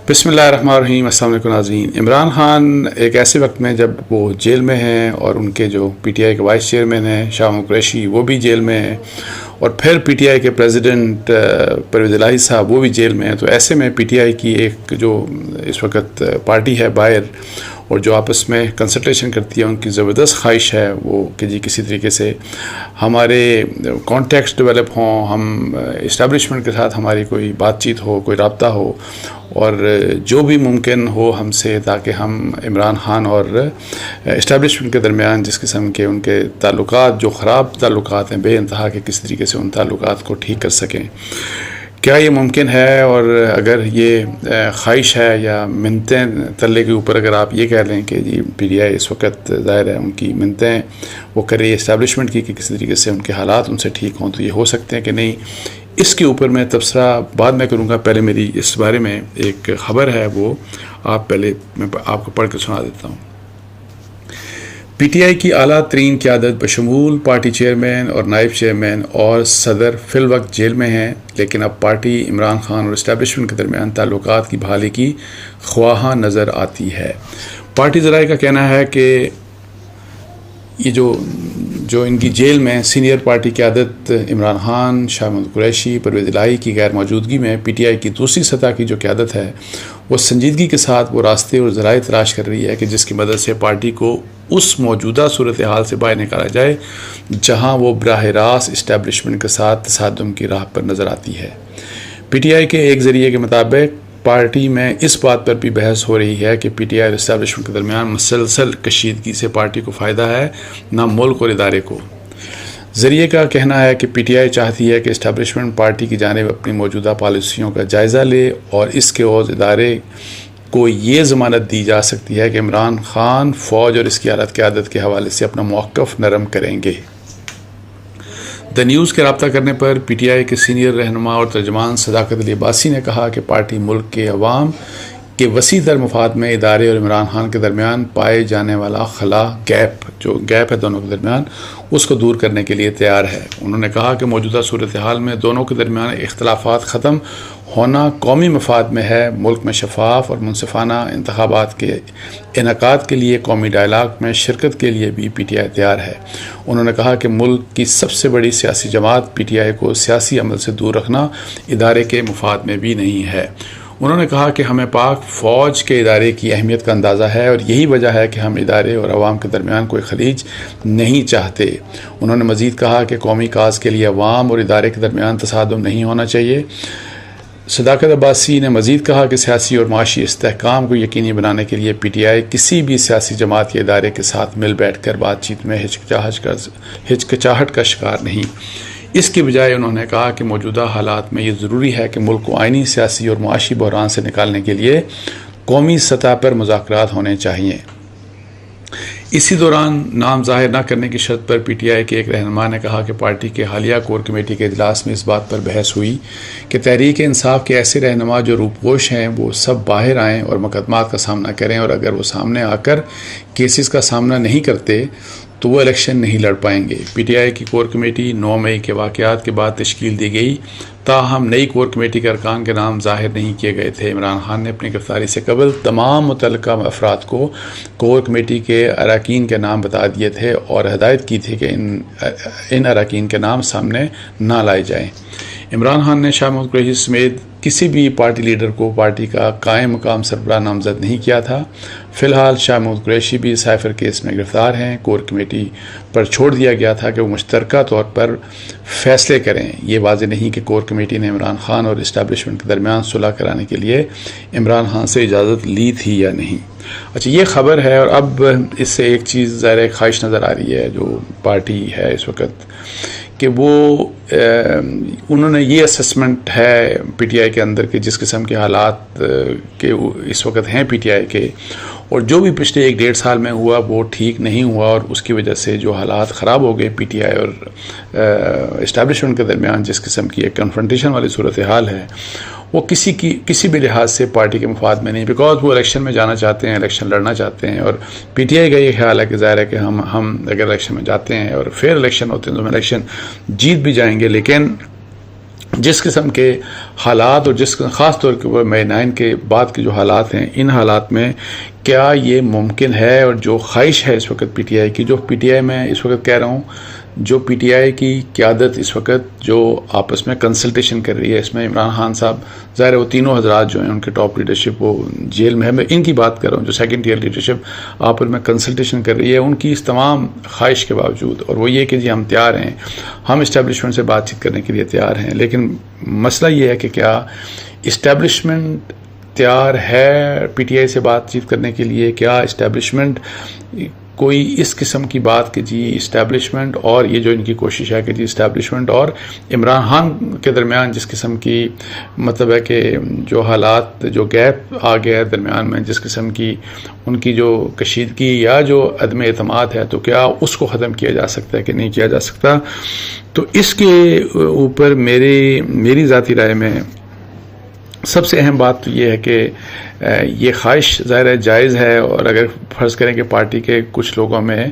بسم اللہ الرحمن الرحیم۔ السلام علیکم ناظرین۔ عمران خان ایک ایسے وقت میں جب وہ جیل میں ہیں اور ان کے جو پی ٹی آئی کے وائس چیئرمین ہیں شاہ محمود قریشی وہ بھی جیل میں ہیں، اور پھر پی ٹی آئی کے پریزیڈنٹ پرویز الہی صاحب وہ بھی جیل میں ہیں، تو ایسے میں پی ٹی آئی کی ایک جو اس وقت پارٹی ہے باہر، اور جو آپس میں کنسلٹیشن کرتی ہے، ان کی زبردست خواہش ہے وہ کہ جی کسی طریقے سے ہمارے کانٹیکٹس ڈیولپ ہوں، ہم اسٹیبلشمنٹ کے ساتھ ہماری کوئی بات چیت ہو، کوئی رابطہ ہو، اور جو بھی ممکن ہو ہم سے، تاکہ ہم عمران خان اور اسٹیبلشمنٹ کے درمیان جس قسم کے ان کے تعلقات جو خراب تعلقات ہیں بے انتہا کے، کس طریقے سے ان تعلقات کو ٹھیک کر سکیں۔ کیا یہ ممکن ہے؟ اور اگر یہ خواہش ہے یا منتیں تلے کے اوپر اگر آپ یہ کہہ لیں کہ جی پی ٹی آئی اس وقت ظاہر ہے ان کی منتیں وہ کر رہی ہے اسٹیبلشمنٹ کی کہ کسی طریقے سے ان کے حالات ان سے ٹھیک ہوں، تو یہ ہو سکتے ہیں کہ نہیں، اس کے اوپر میں تبصرہ بعد میں کروں گا۔ پہلے میری اس بارے میں ایک خبر ہے، وہ میں آپ کو پڑھ کے سنا دیتا ہوں۔ پی ٹی آئی کی اعلیٰ ترین قیادت بشمول پارٹی چیئرمین اور نائب چیئرمین اور صدر فی الوقت جیل میں ہیں، لیکن اب پارٹی عمران خان اور اسٹیبلشمنٹ کے درمیان تعلقات کی بحالی کی خواہاں نظر آتی ہے۔ پارٹی ذرائع کا کہنا ہے کہ یہ جو ان کی جیل میں سینئر پارٹی قیادت عمران خان، شاہ محمود قریشی، پرویز الہی کی غیر موجودگی میں پی ٹی آئی کی دوسری سطح کی جو قیادت ہے وہ سنجیدگی کے ساتھ وہ راستے اور ذرائع تلاش کر رہی ہے کہ جس کی مدد سے پارٹی کو اس موجودہ صورتحال سے باہر نکالا جائے جہاں وہ براہ راست اسٹیبلشمنٹ کے ساتھ تصادم کی راہ پر نظر آتی ہے۔ پی ٹی آئی کے ایک ذریعے کے مطابق پارٹی میں اس بات پر بھی بحث ہو رہی ہے کہ پی ٹی آئی اور اسٹیبلشمنٹ کے درمیان مسلسل کشیدگی سے پارٹی کو فائدہ ہے نہ ملک اور ادارے کو۔ ذریعے کا کہنا ہے کہ پی ٹی آئی چاہتی ہے کہ اسٹیبلشمنٹ پارٹی کی جانب اپنی موجودہ پالیسیوں کا جائزہ لے، اور اس کے عوض ادارے کو یہ ضمانت دی جا سکتی ہے کہ عمران خان فوج اور اس کی اعلیٰ قیادت کے حوالے سے اپنا موقف نرم کریں گے۔ دا نیوز کے رابطہ کرنے پر پی ٹی آئی کے سینئر رہنما اور ترجمان صداقت علی عباسی نے کہا کہ پارٹی ملک کے عوام کے وسیع تر مفاد میں ادارے اور عمران خان کے درمیان پائے جانے والا خلا جو گیپ ہے دونوں کے درمیان، اس کو دور کرنے کے لیے تیار ہے۔ انہوں نے کہا کہ موجودہ صورتحال میں دونوں کے درمیان اختلافات ختم ہونا قومی مفاد میں ہے۔ ملک میں شفاف اور منصفانہ انتخابات کے انعقاد کے لیے قومی ڈائلاگ میں شرکت کے لیے بھی پی ٹی آئی تیار ہے۔ انہوں نے کہا کہ ملک کی سب سے بڑی سیاسی جماعت پی ٹی آئی کو سیاسی عمل سے دور رکھنا ادارے کے مفاد میں بھی نہیں ہے۔ انہوں نے کہا کہ ہمیں پاک فوج کے ادارے کی اہمیت کا اندازہ ہے، اور یہی وجہ ہے کہ ہم ادارے اور عوام کے درمیان کوئی خلیج نہیں چاہتے۔ انہوں نے مزید کہا کہ قومی کاز کے لیے عوام اور ادارے کے درمیان تصادم نہیں ہونا چاہیے۔ صداقت عباسی نے مزید کہا کہ سیاسی اور معاشی استحکام کو یقینی بنانے کے لیے پی ٹی آئی کسی بھی سیاسی جماعت یا ادارے کے ساتھ مل بیٹھ کر بات چیت میں ہچکچاہٹ کا شکار نہیں۔ اس کے بجائے انہوں نے کہا کہ موجودہ حالات میں یہ ضروری ہے کہ ملک کو آئینی، سیاسی اور معاشی بحران سے نکالنے کے لیے قومی سطح پر مذاکرات ہونے چاہیے۔ اسی دوران نام ظاہر نہ کرنے کی شرط پر پی ٹی آئی کے ایک رہنما نے کہا کہ پارٹی کے حالیہ کور کمیٹی کے اجلاس میں اس بات پر بحث ہوئی کہ تحریک انصاف کے ایسے رہنما جو روپوش ہیں وہ سب باہر آئیں اور مقدمات کا سامنا کریں، اور اگر وہ سامنے آ کر کیسز کا سامنا نہیں کرتے تو وہ الیکشن نہیں لڑ پائیں گے۔ پی ٹی آئی کی کور کمیٹی 9 مئی کے واقعات کے بعد تشکیل دی گئی، تاہم نئی کور کمیٹی کے ارکان کے نام ظاہر نہیں کیے گئے تھے۔ عمران خان نے اپنی گرفتاری سے قبل تمام متعلقہ افراد کو کور کمیٹی کے اراکین کے نام بتا دیے تھے اور ہدایت کی تھی کہ ان اراکین کے نام سامنے نہ لائے جائیں۔ عمران خان نے شاہ محمود قریشی سمیت کسی بھی پارٹی لیڈر کو پارٹی کا قائم مقام سربراہ نامزد نہیں کیا تھا۔ فی الحال شاہ محمود قریشی بھی سائفر کیس میں گرفتار ہیں۔ کور کمیٹی پر چھوڑ دیا گیا تھا کہ وہ مشترکہ طور پر فیصلے کریں۔ یہ واضح نہیں کہ کور کمیٹی نے عمران خان اور اسٹیبلشمنٹ کے درمیان صلح کرانے کے لیے عمران خان سے اجازت لی تھی یا نہیں۔ اچھا، یہ خبر ہے، اور اب اس سے ایک چیز ظاہر ایک خواہش نظر آ رہی ہے جو پارٹی ہے اس وقت، کہ وہ انہوں نے یہ اسسمنٹ ہے پی ٹی آئی کے اندر کہ جس قسم کے حالات کے اس وقت ہیں پی ٹی آئی کے، اور جو بھی پچھلے 1-1.5 سال میں ہوا وہ ٹھیک نہیں ہوا، اور اس کی وجہ سے جو حالات خراب ہو گئے پی ٹی آئی اور اسٹیبلشمنٹ کے درمیان جس قسم کی ایک کنفرنٹیشن والی صورتحال ہے، وہ کسی بھی لحاظ سے پارٹی کے مفاد میں نہیں، بیکاز وہ الیکشن میں جانا چاہتے ہیں، الیکشن لڑنا چاہتے ہیں، اور پی ٹی آئی کا یہ خیال ہے کہ ظاہر ہے کہ ہم اگر الیکشن میں جاتے ہیں اور پھر الیکشن ہوتے ہیں تو ہم الیکشن جیت بھی جائیں گے، لیکن جس قسم کے حالات اور خاص طور کے مئی 9 کے بعد کے جو حالات ہیں، ان حالات میں کیا یہ ممکن ہے، اور جو خواہش ہے اس وقت پی ٹی آئی کی، جو پی ٹی آئی میں اس وقت کہہ رہا ہوں، جو پی ٹی آئی کی قیادت اس وقت جو آپس میں کنسلٹیشن کر رہی ہے، اس میں عمران خان صاحب ظاہر ہے وہ تینوں حضرات جو ہیں ان کے ٹاپ لیڈرشپ وہ جیل میں ہے، میں ان کی بات کر رہا ہوں، جو سیکنڈ ٹیئر لیڈرشپ آپس میں کنسلٹیشن کر رہی ہے، ان کی اس تمام خواہش کے باوجود، اور وہ یہ کہ جی ہم تیار ہیں، ہم اسٹیبلشمنٹ سے بات چیت کرنے کے لیے تیار ہیں، لیکن مسئلہ یہ ہے کہ کیا اسٹیبلشمنٹ تیار ہے پی ٹی آئی سے بات چیت کرنے کے لیے؟ کیا اسٹیبلشمنٹ کوئی اس قسم کی بات کہ جی اسٹیبلشمنٹ اور یہ جو ان کی کوشش ہے کہ جی اسٹیبلشمنٹ اور عمران خان کے درمیان جس قسم کی مطلب ہے کہ جو حالات جو گیپ آ گیا ہے درمیان میں، جس قسم کی ان کی جو کشیدگی یا جو عدم اعتماد ہے، تو کیا اس کو ختم کیا جا سکتا ہے کہ نہیں کیا جا سکتا؟ تو اس کے اوپر میری ذاتی رائے میں سب سے اہم بات تو یہ ہے کہ یہ خواہش ظاہر ہے جائز ہے، اور اگر فرض کریں کہ پارٹی کے کچھ لوگوں میں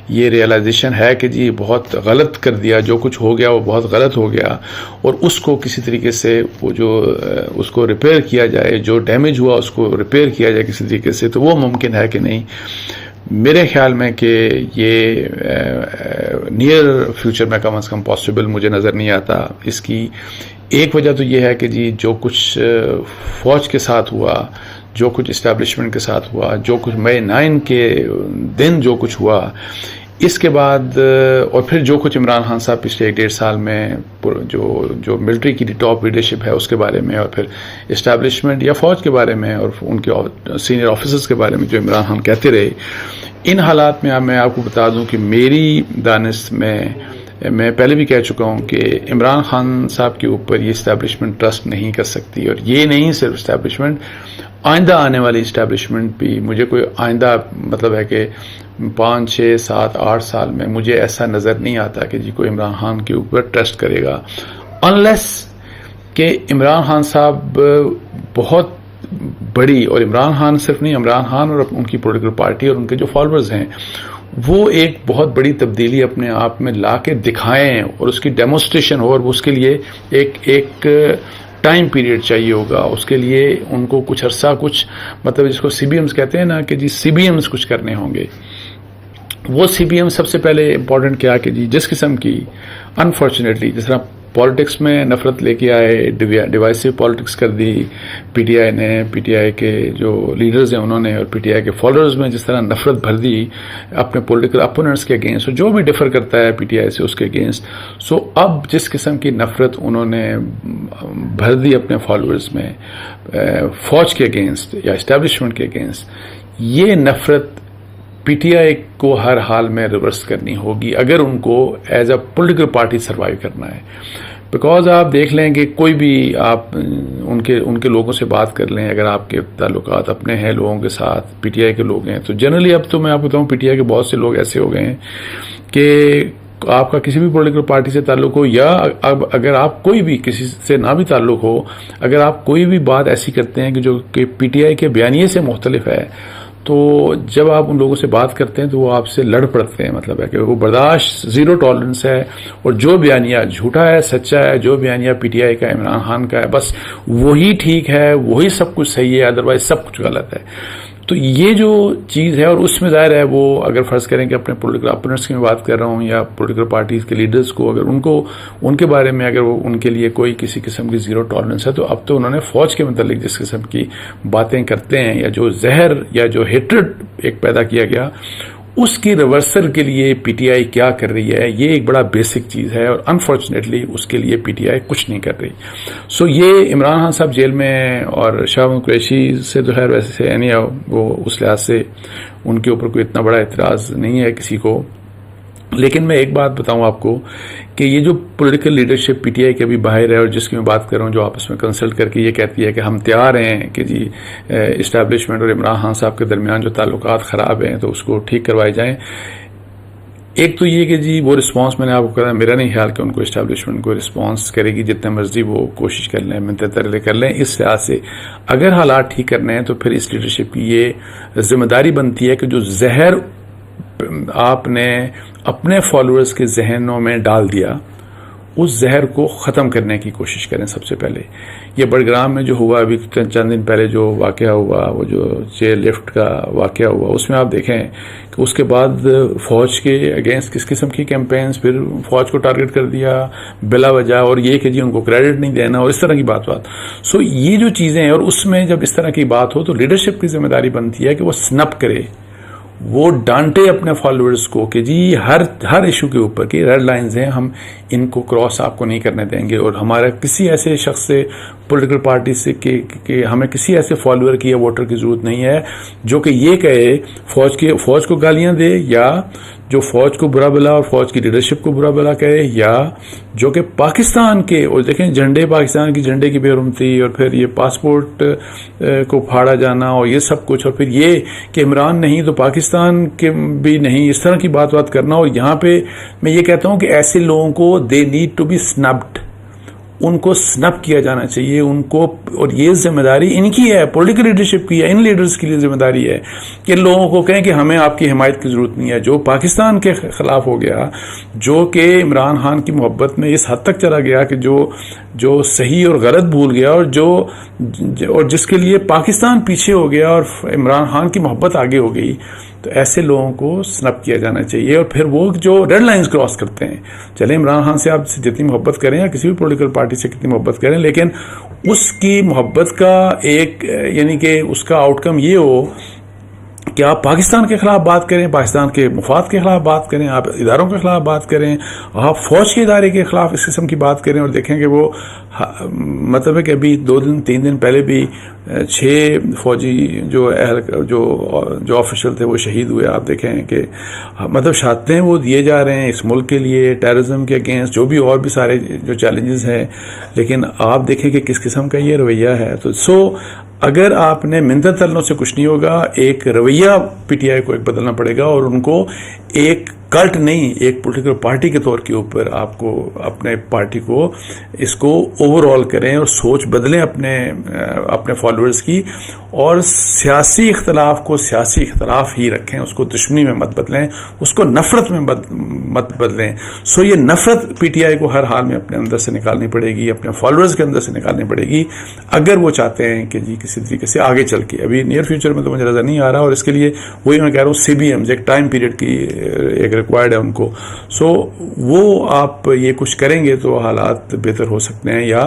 یہ ریئلائزیشن ہے کہ جی بہت غلط کر دیا، جو کچھ ہو گیا وہ بہت غلط ہو گیا، اور اس کو کسی طریقے سے وہ جو اس کو ریپیئر کیا جائے، جو ڈیمیج ہوا اس کو ریپیئر کیا جائے کسی طریقے سے، تو وہ ممکن ہے کہ نہیں؟ میرے خیال میں کہ یہ نیئر فیوچر میں کم از کم پاسبل مجھے نظر نہیں آتا۔ اس کی ایک وجہ تو یہ ہے کہ جی جو کچھ فوج کے ساتھ ہوا، جو کچھ اسٹیبلشمنٹ کے ساتھ ہوا، جو کچھ مئی 9 کے دن جو کچھ ہوا، اس کے بعد اور پھر جو کچھ عمران خان صاحب پچھلے 1.5 سال میں جو ملٹری کی ٹاپ لیڈرشپ ہے اس کے بارے میں، اور پھر اسٹیبلشمنٹ یا فوج کے بارے میں اور ان کے سینئر آفیسرز کے بارے میں جو عمران خان کہتے رہے، ان حالات میں آپ کو بتا دوں کہ میری دانست میں پہلے بھی کہہ چکا ہوں کہ عمران خان صاحب کے اوپر یہ اسٹیبلشمنٹ ٹرسٹ نہیں کر سکتی، اور یہ نہیں صرف اسٹیبلشمنٹ، آئندہ آنے والی اسٹیبلشمنٹ بھی، مجھے کوئی آئندہ مطلب ہے کہ 5 6 7 8 سال میں مجھے ایسا نظر نہیں آتا کہ جی کوئی عمران خان کے اوپر ٹرسٹ کرے گا، انلیس کہ عمران خان صاحب بہت بڑی، اور عمران خان صرف نہیں، عمران خان اور ان کی پولیٹیکل پارٹی اور ان کے جو فالوورز ہیں وہ ایک بہت بڑی تبدیلی اپنے آپ میں لا کے دکھائیں، اور اس کی ڈیمونسٹریشن ہو، اور اس کے لیے ایک ٹائم پیریڈ چاہیے ہوگا، اس کے لیے ان کو کچھ عرصہ کچھ مطلب جس کو سی بی ایمز کہتے ہیں نا کہ جی سی بی ایمز کچھ کرنے ہوں گے۔ وہ سی بی ایم سب سے پہلے امپورٹنٹ کیا کہ جی جس قسم کی انفارچونیٹلی جس طرح پالیٹکس میں نفرت لے کے آئے، ڈیوائسو پالیٹکس کر دی پی ٹی آئی نے، پی ٹی آئی کے جو لیڈرز ہیں انہوں نے، اور پی ٹی آئی کے فالوورز میں جس طرح نفرت بھر دی اپنے پولیٹیکل اپوننٹس کے اگینسٹ، اور جو بھی ڈفر کرتا ہے پی ٹی آئی سے اس کے اگینسٹ، سو اب جس قسم کی نفرت انہوں نے بھر دی اپنے فالوورز میں فوج کے اگینسٹ یا اسٹیبلشمنٹ کے اگینسٹ، یہ نفرت پی ٹی آئی کو ہر حال میں ریورس کرنی ہوگی اگر ان کو as a political party survive کرنا ہے۔ بیکاز آپ دیکھ لیں کہ کوئی بھی آپ ان کے لوگوں سے بات کر لیں، اگر آپ کے تعلقات اپنے ہیں لوگوں کے ساتھ، پی ٹی آئی کے لوگ ہیں، تو جنرلی اب تو میں آپ کو بتاؤں پی ٹی آئی کے بہت سے لوگ ایسے ہو گئے ہیں کہ آپ کا کسی بھی پولیٹیکل پارٹی سے تعلق ہو، یا اب اگر آپ کوئی بھی کسی سے نہ بھی تعلق ہو، اگر آپ کوئی بھی بات ایسی کرتے ہیں کہ جو کہ پی ٹی آئی کے بیانیے سے مختلف ہے، تو جب آپ ان لوگوں سے بات کرتے ہیں تو وہ آپ سے لڑ پڑتے ہیں، مطلب ہے کہ وہ برداشت زیرو ٹالرنس ہے، اور جو بیانیہ جھوٹا ہے سچا ہے، جو بیانیہ پی ٹی آئی کا عمران خان کا ہے بس وہی ٹھیک ہے، وہی سب کچھ صحیح ہے، ادروائز سب کچھ غلط ہے۔ تو یہ جو چیز ہے، اور اس میں ظاہر ہے وہ اگر فرض کریں کہ اپنے پولیٹیکل اپوننٹس کی میں بات کر رہا ہوں یا پولیٹیکل پارٹیز کے لیڈرز کو، اگر ان کے بارے میں اگر وہ ان کے لیے کوئی کسی قسم کی زیرو ٹالرنس ہے، تو اب تو انہوں نے فوج کے متعلق جس قسم کی باتیں کرتے ہیں، یا جو زہر یا جو ہیٹرڈ ایک پیدا کیا گیا، اس کی ریورسل کے لیے پی ٹی آئی کیا کر رہی ہے، یہ ایک بڑا بیسک چیز ہے، اور انفارچونیٹلی اس کے لیے پی ٹی آئی کچھ نہیں کر رہی۔ سو یہ عمران خان صاحب جیل میں، اور شاہ محمود قریشی سے تو خیر ویسے یعنی وہ اس لحاظ سے ان کے اوپر کوئی اتنا بڑا اعتراض نہیں ہے کسی کو، لیکن میں ایک بات بتاؤں آپ کو کہ یہ جو political leadership P T I کے ابھی باہر ہے، اور جس کی میں بات کر رہا ہوں، جو آپس میں کنسلٹ کر کے یہ کہتی ہے کہ ہم تیار ہیں کہ جی اسٹیبلشمنٹ اور عمران خان صاحب کے درمیان جو تعلقات خراب ہیں تو اس کو ٹھیک کروائے جائیں۔ ایک تو یہ کہ جی وہ رسپانس میں نے آپ کو کہا، میرا نہیں خیال کہ ان کو اسٹیبلشمنٹ کو رسپانس کرے گی، جتنے مرضی وہ کوشش کر لیں، منتیں ترلے کر لیں، اس لحاظ سے اگر حالات ٹھیک کرنے ہیں تو پھر اس لیڈرشپ کی یہ ذمہ داری بنتی ہے کہ جو زہر آپ نے اپنے فالوورز کے ذہنوں میں ڈال دیا اس زہر کو ختم کرنے کی کوشش کریں سب سے پہلے. یہ بڑگرام میں جو ہوا ابھی چند دن پہلے جو واقعہ ہوا، وہ جو جیل لفٹ کا واقعہ ہوا، اس میں آپ دیکھیں کہ اس کے بعد فوج کے اگینسٹ کس قسم کی کیمپینز، پھر فوج کو ٹارگٹ کر دیا بلا وجہ، اور یہ کہ جی ان کو کریڈٹ نہیں دینا اور اس طرح کی بات. سو یہ جو چیزیں ہیں، اور اس میں جب اس طرح کی بات ہو تو لیڈرشپ کی ذمہ داری بنتی ہے کہ وہ سنپ کرے، وہ ڈانٹے اپنے فالوورز کو کہ جی ہر ایشو کے اوپر کی ریڈ لائنز ہیں، ہم ان کو کراس آپ کو نہیں کرنے دیں گے. اور ہمارا کسی ایسے شخص سے، پولیٹیکل پارٹی سے کہ ہمیں کسی ایسے فالوور کی یا ووٹر کی ضرورت نہیں ہے جو کہ یہ کہے فوج کو گالیاں دے، یا جو فوج کو برا بلا اور فوج کی لیڈرشپ کو برا بلا کہے، یا جو کہ پاکستان کے، اور دیکھیں جھنڈے، پاکستان کی جھنڈے کی بے حرمتی، اور پھر یہ پاسپورٹ کو پھاڑا جانا اور یہ سب کچھ، اور پھر یہ کہ عمران نہیں تو پاکستان کے بھی نہیں، اس طرح کی بات کرنا. اور یہاں پہ میں یہ کہتا ہوں کہ ایسے لوگوں کو دے نیڈ ٹو بی سنپڈ، ان کو سنپ کیا جانا چاہیے ان کو. اور یہ ذمہ داری ان کی ہے، پولیٹیکل لیڈرشپ کی ہے، ان لیڈرز کے لیے ذمہ داری ہے کہ لوگوں کو کہیں کہ ہمیں آپ کی حمایت کی ضرورت نہیں ہے. جو پاکستان کے خلاف ہو گیا، جو کہ عمران خان کی محبت میں اس حد تک چلا گیا کہ جو صحیح اور غلط بھول گیا، اور جس کے لیے پاکستان پیچھے ہو گیا اور عمران خان کی محبت آگے ہو گئی، تو ایسے لوگوں کو سنپ کیا جانا چاہیے. اور پھر وہ جو ریڈ لائنز کراس کرتے ہیں، چلے عمران خان سے آپ جتنی محبت کریں یا کسی بھی پولیٹیکل پارٹی سے کتنی محبت کریں، لیکن اس کی محبت کا ایک یعنی کہ اس کا آؤٹ کم یہ ہو کہ آپ پاکستان کے خلاف بات کریں، پاکستان کے مفاد کے خلاف بات کریں، آپ اداروں کے خلاف بات کریں، آپ فوج کے ادارے کے خلاف اس قسم کی بات کریں. اور دیکھیں کہ وہ مطلب ہے کہ ابھی 2-3 دن پہلے بھی 6 فوجی جو آفیشل تھے وہ شہید ہوئے. آپ دیکھیں کہ مطلب شہادتیں وہ دیے جا رہے ہیں اس ملک کے لیے، ٹیررزم کے اگینسٹ، جو بھی اور بھی سارے جو چیلنجز ہیں. لیکن آپ دیکھیں کہ کس قسم کا یہ رویہ ہے. تو اگر آپ نے منتر تلنوں سے کچھ نہیں ہوگا، ایک رویہ پی ٹی آئی کو ایک بدلنا پڑے گا، اور ان کو ایک کلٹ نہیں، ایک پولیٹیکل پارٹی کے طور کے اوپر آپ کو اپنے پارٹی کو اس کو اوور آل کریں اور سوچ بدلیں اپنے فالوورز کی، اور سیاسی اختلاف کو سیاسی اختلاف ہی رکھیں، اس کو دشمنی میں مت بدلیں، اس کو نفرت میں مت بدلیں. سو یہ نفرت پی ٹی آئی کو ہر حال میں اپنے اندر سے نکالنی پڑے گی، اپنے فالوورز کے اندر سے نکالنی پڑے گی، اگر وہ چاہتے ہیں کہ جی کسی طریقے سے آگے چل کے. ابھی نیئر فیوچر میں تو مجھے نظر نہیں آ رہا، اور اس کے لیے وہی میں کہہ رہا ہوں سی بی ایم ایک ٹائم پیریڈ کی ایک ریکوائرڈ ہے ان کو. سو وہ آپ یہ کچھ کریں گے تو حالات بہتر ہو سکتے ہیں، یا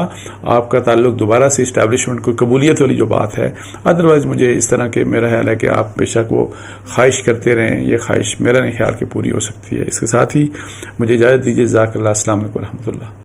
آپ کا تعلق دوبارہ سے اسٹیبلشمنٹ کو قبولیت والی جو بات ہے. ادروائز مجھے اس طرح کے میرا خیال ہے کہ آپ بے شک وہ خواہش کرتے رہیں، یہ خواہش میرا نہیں خیال کہ پوری ہو سکتی ہے. اس کے ساتھ ہی مجھے اجازت دیجیے. جزاک اللہ. السلام علیکم و رحمۃ اللہ.